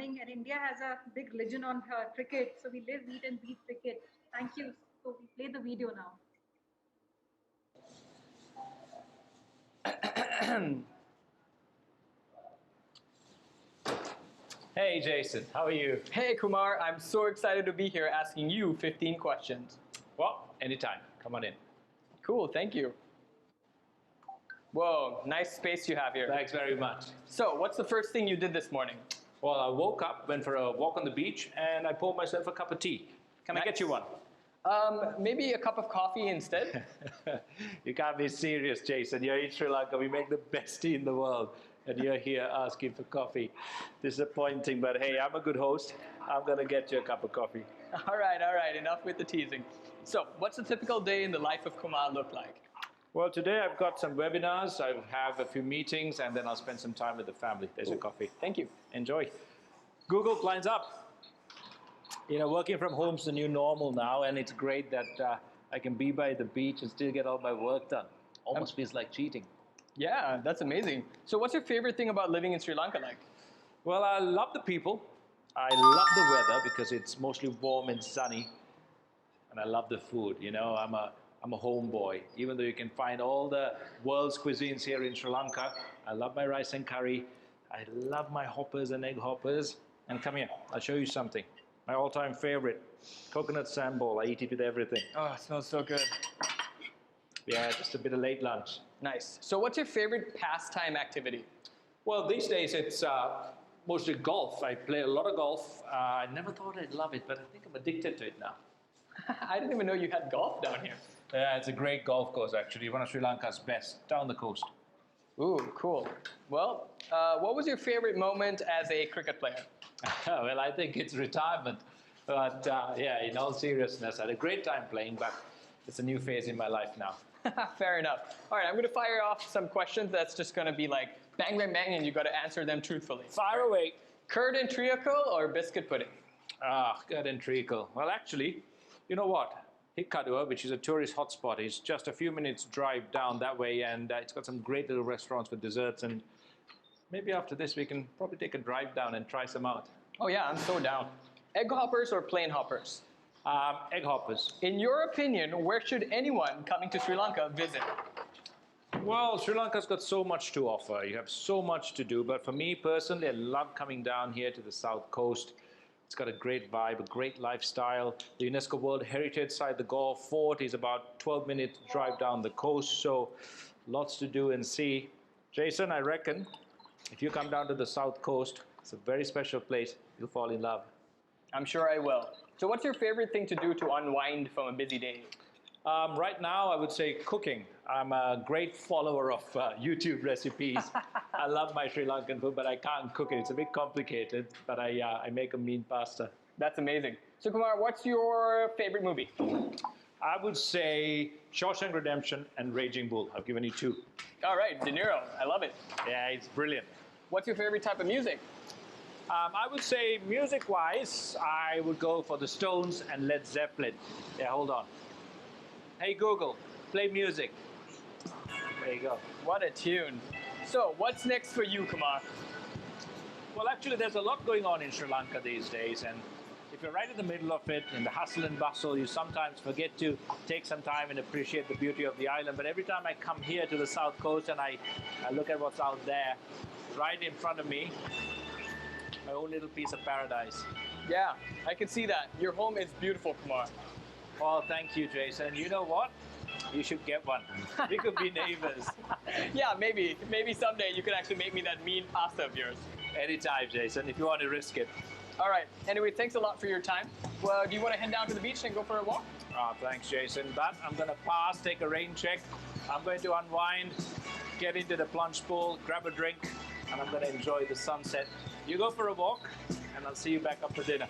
And India has a big religion on cricket. So we live, eat, and breathe cricket. Thank you. So we play the video now. Hey Jason, how are you? Hey Kumar, I'm so excited to be here asking you 15 questions. Well, anytime. Come on in. Cool, thank you. Whoa, nice space you have here. Thanks very much. So, what's the first thing you did this morning? Well, I woke up, went for a walk on the beach, and I poured myself a cup of tea. Can I get you one? Maybe a cup of coffee instead? You can't be serious, Jason. You're in Sri Lanka. We make the best tea in the world. And you're here asking for coffee. Disappointing, but hey, I'm a good host. I'm going to get you a cup of coffee. All right, enough with the teasing. So, what's a typical day in the life of Kumar look like? Well, today I've got some webinars. I have a few meetings, and then I'll spend some time with the family. There's your coffee. Thank you. Enjoy. Google climbs up. You know, working from home's the new normal now, and it's great that I can be by the beach and still get all my work done. Almost feels like cheating. Yeah, that's amazing. So what's your favorite thing about living in Sri Lanka like? Well, I love the people. I love the weather because it's mostly warm and sunny. And I love the food. You know, I'm a homeboy. Even though you can find all the world's cuisines here in Sri Lanka, I love my rice and curry. I love my hoppers and egg hoppers. And come here, I'll show you something. My all-time favorite, coconut sambal. I eat it with everything. Oh, it smells so good. Yeah, just a bit of late lunch. Nice. So what's your favorite pastime activity? Well, these days it's mostly golf. I play a lot of golf. I never thought I'd love it, but I think I'm addicted to it now. I didn't even know you had golf down here. Yeah, it's a great golf course, actually. One of Sri Lanka's best, down the coast. Ooh, cool. Well, what was your favorite moment as a cricket player? Well, I think it's retirement. But yeah, in all seriousness, I had a great time playing, but it's a new phase in my life now. Fair enough. All right, I'm going to fire off some questions that's just going to be like bang, bang, bang, and you got to answer them truthfully. Fire away. Curd and treacle or biscuit pudding? Curd and treacle. Well, actually, you know what? Hikkadua, which is a tourist hotspot, is just a few minutes drive down that way, and it's got some great little restaurants for desserts, and maybe after this we can probably take a drive down and try some out. Oh yeah, I'm so down. Egg hoppers or plain hoppers? Egg hoppers. In your opinion, where should anyone coming to Sri Lanka visit? Well, Sri Lanka's got so much to offer. You have so much to do, but for me personally, I love coming down here to the south coast. It's got a great vibe, a great lifestyle. The UNESCO World Heritage site, the Golf Fort, is about 12-minute drive down the coast, so lots to do and see. Jason, I reckon if you come down to the south coast, it's a very special place. You'll fall in love. I'm sure I will. So what's your favorite thing to do to unwind from a busy day? Right now, I would say cooking. I'm a great follower of YouTube recipes. I love my Sri Lankan food, but I can't cook it. It's a bit complicated, but I make a mean pasta. That's amazing. So Kumar, what's your favorite movie? I would say Shawshank Redemption and Raging Bull. I've given you two. All right, De Niro. I love it. Yeah, it's brilliant. What's your favorite type of music? I would say music-wise, I would go for the Stones and Led Zeppelin. Yeah, hold on. Hey Google, play music. There you go. What a tune. So, what's next for you, Kumar? Well, actually, there's a lot going on in Sri Lanka these days, and if you're right in the middle of it, in the hustle and bustle, you sometimes forget to take some time and appreciate the beauty of the island. But every time I come here to the south coast and I look at what's out there, right in front of me, my own little piece of paradise. Yeah, I can see that. Your home is beautiful, Kumar. Oh, thank you, Jason. You know what? You should get one. We could be neighbors. Yeah, maybe someday you can actually make me that mean pasta of yours. Anytime, Jason, if you want to risk it. All right. Anyway, thanks a lot for your time. Well, do you want to head down to the beach and go for a walk? Thanks, Jason. But I'm going to pass, take a rain check. I'm going to unwind, get into the plunge pool, grab a drink, and I'm going to enjoy the sunset. You go for a walk, and I'll see you back up for dinner.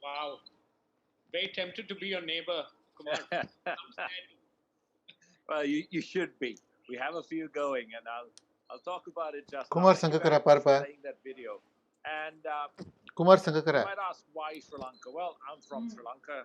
Wow. Very tempted to be your neighbor, Kumar. Well, you should be. We have a few going, and I'll talk about it just Kumar now. Sangakkara Parpa. Playing that video. And Kumar You Sangakkara. might ask why Sri Lanka. Well, I'm from Sri Lanka.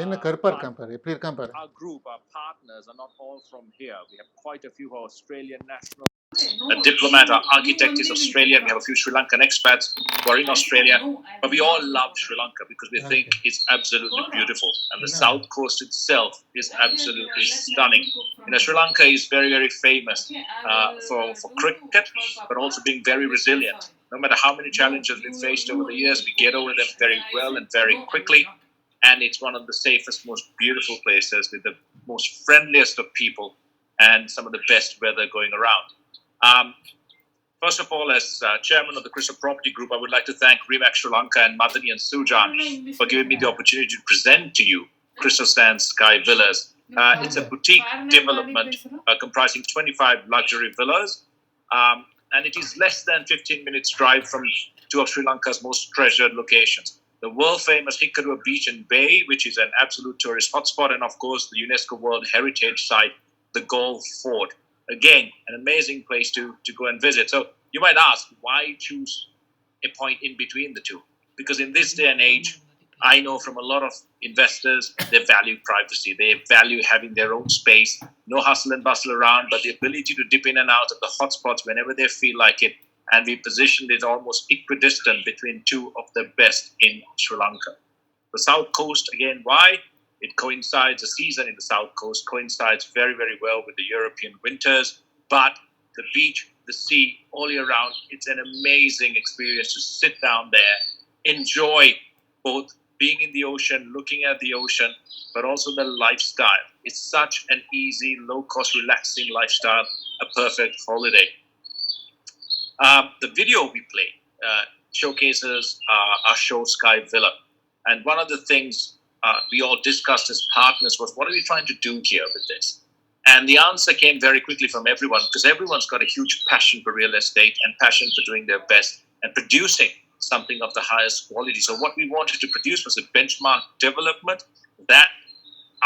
என்ன கருப்பா But இருக்கான் பாரு, எப்படி இருக்கான் பாரு. our group, our partners are not all from here. We have quite a few Australian nationals. A diplomat, our architect is Australian. We have a few Sri Lankan expats who are in Australia. But we all love Sri Lanka because we think it's absolutely beautiful. And the south coast itself is absolutely stunning. You know, Sri Lanka is very, very famous for cricket, but also being very resilient. No matter how many challenges we've faced over the years, we get over them very well and very quickly. And it's one of the safest, most beautiful places with the most friendliest of people and some of the best weather going around. First of all, as chairman of the Crystal Property Group, I would like to thank Remax Sri Lanka and Madani and Sujan for giving me the opportunity to present to you Crystal Sands Sky Villas. It's a boutique development comprising 25 luxury villas, and it is less than 15 minutes drive from two of Sri Lanka's most treasured locations. The world-famous Hikkaduwa Beach and Bay, which is an absolute tourist hotspot, and of course the UNESCO World Heritage Site, the Galle Fort. Again, an amazing place to go and visit. So you might ask, why choose a point in between the two? Because in this day and age, I know from a lot of investors, they value privacy. They value having their own space, no hustle and bustle around, but the ability to dip in and out of the hotspots whenever they feel like it. And we positioned it almost equidistant between two of the best in Sri Lanka. The South Coast, again, why? It coincides, the season in the South Coast coincides very, very well with the European winters. But the beach, the sea, all year round, it's an amazing experience to sit down there, enjoy both being in the ocean, looking at the ocean, but also the lifestyle. It's such an easy, low-cost, relaxing lifestyle, a perfect holiday. The video we play showcases our show Sky Villa. And one of the things we all discussed as partners was, what are we trying to do here with this? And the answer came very quickly from everyone, because everyone's got a huge passion for real estate and passion for doing their best and producing something of the highest quality. So what we wanted to produce was a benchmark development that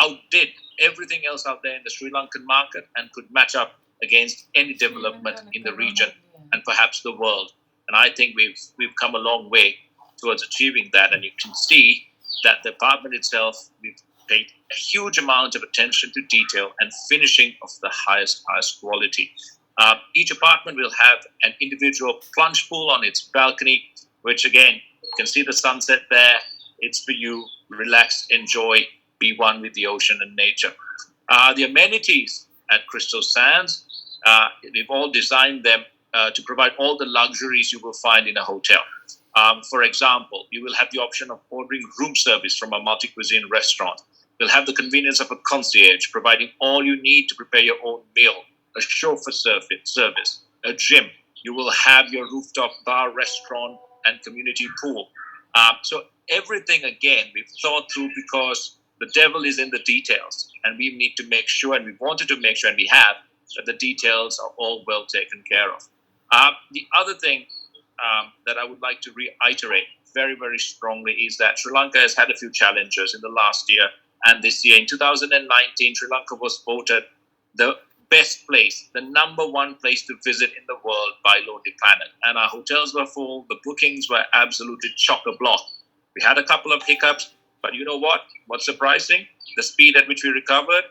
outdid everything else out there in the Sri Lankan market and could match up against any development in the region and perhaps the world. And I think we've come a long way towards achieving that. And you can see that the apartment itself, we've paid a huge amount of attention to detail and finishing of the highest quality. Each apartment will have an individual plunge pool on its balcony, which again, you can see the sunset there. It's for you, relax, enjoy, be one with the ocean and nature. The amenities at Crystal Sands, we've all designed them to provide all the luxuries you will find in a hotel. For example, you will have the option of ordering room service from a multi-cuisine restaurant. You'll have the convenience of a concierge, providing all you need to prepare your own meal, a chauffeur service, a gym. You will have your rooftop bar, restaurant, and community pool. So everything, again, we've thought through, because the devil is in the details. And we need to make sure, and we wanted to make sure, and we have, that the details are all well taken care of. The other thing that I would like to reiterate very, very strongly is that Sri Lanka has had a few challenges in the last year and this year. In 2019, Sri Lanka was voted the best place, the number one place to visit in the world by Lonely Planet. And our hotels were full. The bookings were absolutely chock-a-block. We had a couple of hiccups, but you know what? What's surprising? The speed at which we recovered,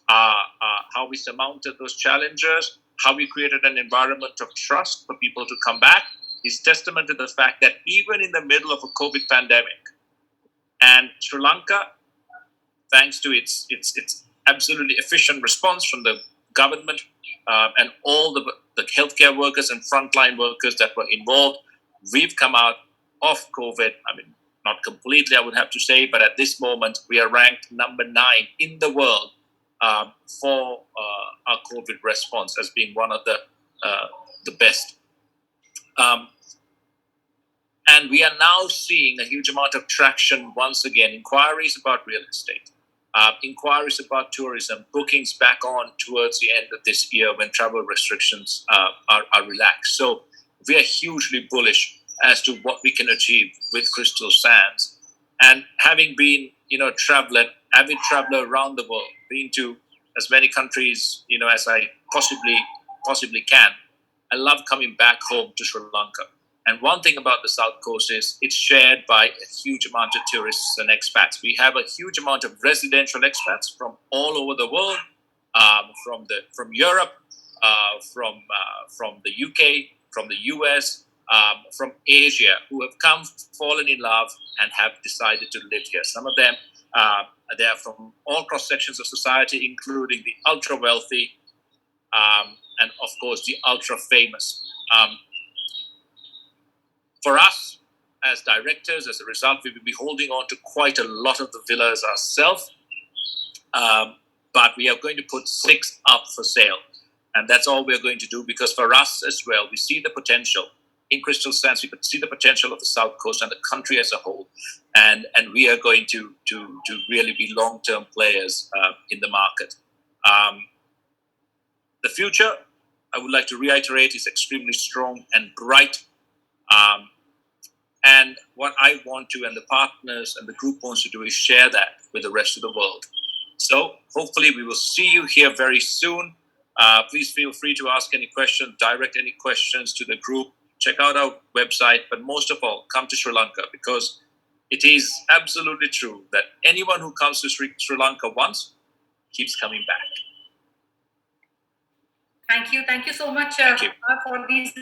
how we surmounted those challenges, how we created an environment of trust for people to come back, is testament to the fact that even in the middle of a COVID pandemic, and Sri Lanka, thanks to its absolutely efficient response from the government and all the healthcare workers and frontline workers that were involved, we've come out of COVID. I mean, not completely, I would have to say, but at this moment, we are ranked number 9 in the world for our COVID response as being one of the best. And we are now seeing a huge amount of traction once again, inquiries about real estate, inquiries about tourism, bookings back on towards the end of this year when travel restrictions are relaxed. So we are hugely bullish as to what we can achieve with Crystal Sands. And having been, avid traveler around the world, been to as many countries, as I possibly can, I love coming back home to Sri Lanka. And one thing about the South Coast is it's shared by a huge amount of tourists and expats. We have a huge amount of residential expats from all over the world, from Europe, from the UK, from the US, from Asia, who have come, fallen in love, and have decided to live here. Some of them, they are from all cross sections of society, including the ultra wealthy, and of course the ultra famous. For us, as directors, as a result, we will be holding on to quite a lot of the villas ourselves. But we are going to put 6 up for sale. And that's all we're going to do, because for us as well, we see the potential. In Crystal Sands, we could see the potential of the South Coast and the country as a whole. And we are going to really be long-term players in the market. The future, I would like to reiterate, is extremely strong and bright. And what I want to, and the partners and the group wants to do, is share that with the rest of the world. So hopefully we will see you here very soon. Please feel free to ask any questions, direct any questions to the group. Check out our website, but most of all, come to Sri Lanka, because it is absolutely true that anyone who comes to Sri Lanka once keeps coming back. Thank you so much Thank you. for these